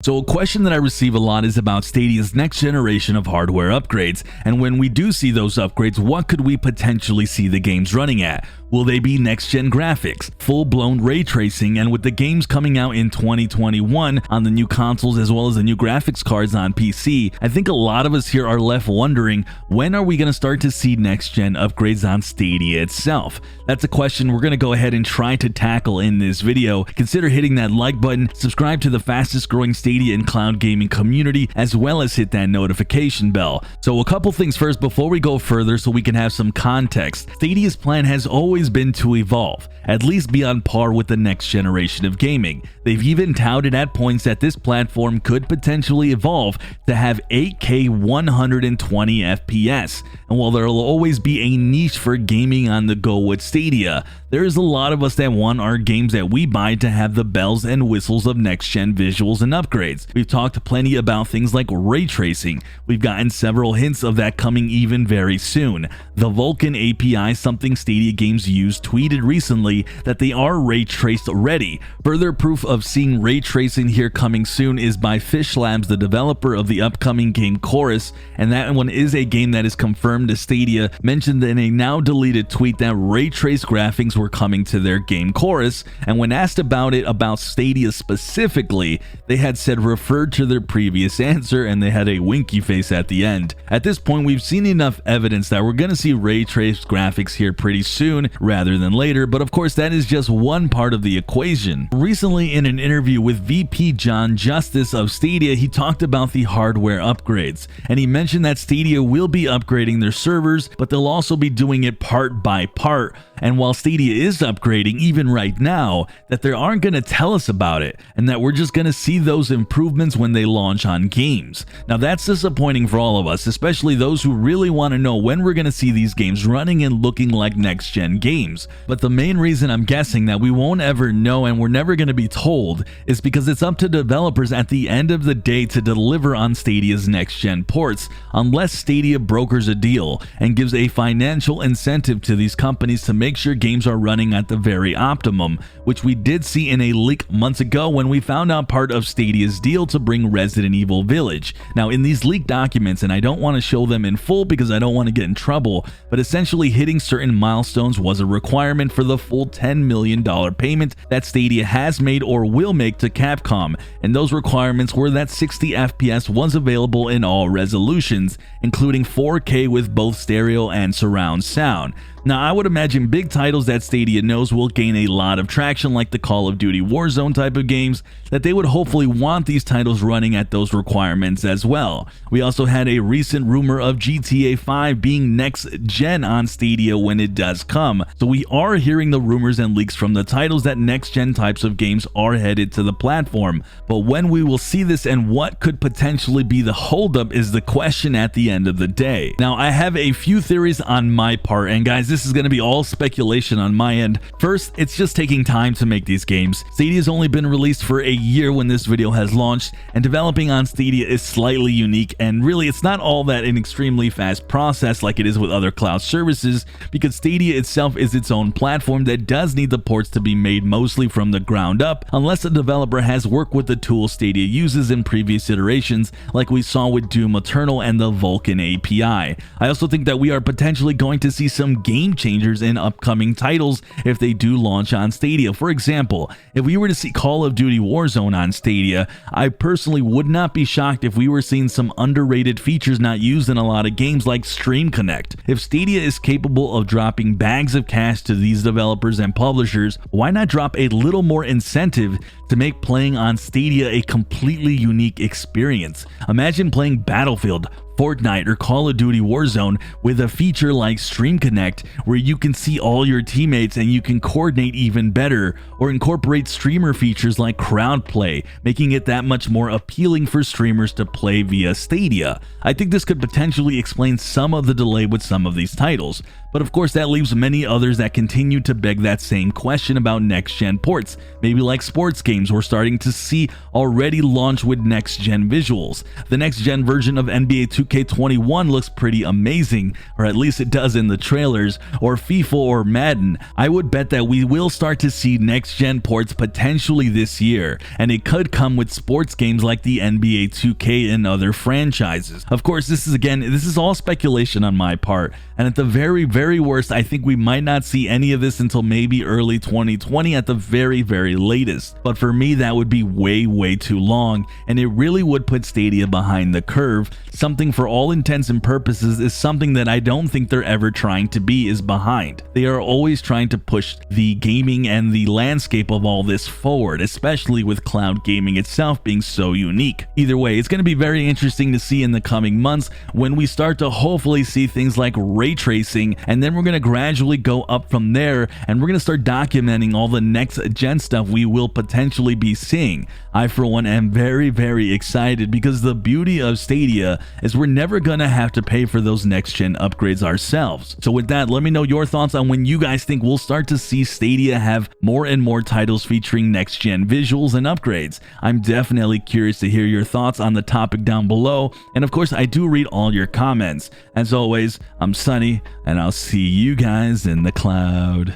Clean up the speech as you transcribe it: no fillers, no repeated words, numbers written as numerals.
So a question that I receive a lot is about Stadia's next generation of hardware upgrades, and when we do see those upgrades, what could we potentially see the games running at? Will they be next-gen graphics, full-blown ray tracing, and with the games coming out in 2021 on the new consoles as well as the new graphics cards on PC, I think a lot of us here are left wondering, when are we going to start to see next-gen upgrades on Stadia itself? That's a question we're going to go ahead and try to tackle in this video. Consider hitting that like button, subscribe to the fastest growing Stadia and cloud gaming community, as well as hit that notification bell. So a couple things first before we go further so we can have some context. Stadia's plan has always been to evolve, at least be on par with the next generation of gaming. They've even touted at points that this platform could potentially evolve to have 8K 120 FPS. And while there will always be a niche for gaming on the go with Stadia, there is a lot of us that want our games that we buy to have the bells and whistles of next-gen visuals and upgrades. We've talked plenty about things like ray tracing. We've gotten several hints of that coming even very soon. The Vulkan API, something Stadia games use, tweeted recently that they are ray traced ready. Further proof of seeing ray tracing here coming soon is by Fish Labs, the developer of the upcoming game Chorus, and that one is a game that is confirmed to Stadia, mentioned in a now deleted tweet that ray traced graphics were coming to their game Chorus, and when asked about it about Stadia specifically, they had said referred to their previous answer, and they had a winky face at the end. At this point, we've seen enough evidence that we're going to see ray traced graphics here pretty soon rather than later, but of course that is just one part of the equation. Recently, in an interview with VP John Justice of Stadia, he talked about the hardware upgrades, and he mentioned that Stadia will be upgrading their servers, but they'll also be doing it part by part. And while Stadia is upgrading even right now, that they aren't going to tell us about it, and that we're just going to see those improvements when they launch on games. Now that's disappointing for all of us, especially those who really want to know when we're going to see these games running and looking like next-gen games. But the main reason I'm guessing that we won't ever know and we're never going to be told is because it's up to developers at the end of the day to deliver on Stadia's next-gen ports, unless Stadia brokers a deal and gives a financial incentive to these companies to make sure games are running at the very optimum, which we did see in a leak months ago when we found out part of Stadia's deal to bring Resident Evil Village. Now in these leaked documents, and I don't want to show them in full because I don't want to get in trouble, but essentially hitting certain milestones was a requirement for the full $10 million payment that Stadia has made or will make to Capcom, and those requirements were that 60 FPS was available in all resolutions, including 4K with both stereo and surround sound. Now, I would imagine big titles that Stadia knows will gain a lot of traction, like the Call of Duty Warzone type of games, that they would hopefully want these titles running at those requirements as well. We also had a recent rumor of GTA 5 being next gen on Stadia when it does come, so we are hearing the rumors and leaks from the titles that next gen types of games are headed to the platform. But when we will see this and what could potentially be the holdup is the question at the end of the day. Now, I have a few theories on my part, and guys, this is going to be all speculation on my end. First, it's just taking time to make these games. Stadia's only been released for a year when this video has launched, and developing on Stadia is slightly unique, and really it's not all that an extremely fast process like it is with other cloud services, because Stadia itself is its own platform that does need the ports to be made mostly from the ground up, unless a developer has worked with the tools Stadia uses in previous iterations like we saw with Doom Eternal and the Vulkan API. I also think that we are potentially going to see some game changers in upcoming titles if they do launch on Stadia. For example, if we were to see Call of Duty Warzone on Stadia, I personally would not be shocked if we were seeing some underrated features not used in a lot of games like Stream Connect. If Stadia is capable of dropping bags of cash to these developers and publishers, why not drop a little more incentive to make playing on Stadia a completely unique experience? Imagine playing Battlefield, Fortnite, or Call of Duty Warzone with a feature like Stream Connect where you can see all your teammates and you can coordinate even better, or incorporate streamer features like crowd play, making it that much more appealing for streamers to play via Stadia. I think this could potentially explain some of the delay with some of these titles. But of course, that leaves many others that continue to beg that same question about next-gen ports. Maybe like sports games we're starting to see already launch with next-gen visuals. The next-gen version of NBA 2K21 looks pretty amazing, or at least it does in the trailers, or FIFA or Madden. I would bet that we will start to see next-gen ports potentially this year, and it could come with sports games like the NBA 2K and other franchises. Of course, this is all speculation on my part, and at the very worst, I think we might not see any of this until maybe early 2020 at the very latest. But for me, that would be way too long, and it really would put Stadia behind the curve. Something for all intents and purposes is something that I don't think they're ever trying to be is behind. They are always trying to push the gaming and the landscape of all this forward, especially with cloud gaming itself being so unique. Either way, it's going to be very interesting to see in the coming months when we start to hopefully see things like ray tracing, and then we're going to gradually go up from there, and we're going to start documenting all the next gen stuff we will potentially be seeing. I for one am very excited because the beauty of Stadia is we're never going to have to pay for those next gen upgrades ourselves. So with that, let me know your thoughts on when you guys think we'll start to see Stadia have more and more titles featuring next gen visuals and upgrades. I'm definitely curious to hear your thoughts on the topic down below, and of course I do read all your comments. As always, I'm Sunny, and I'll see you guys in the cloud.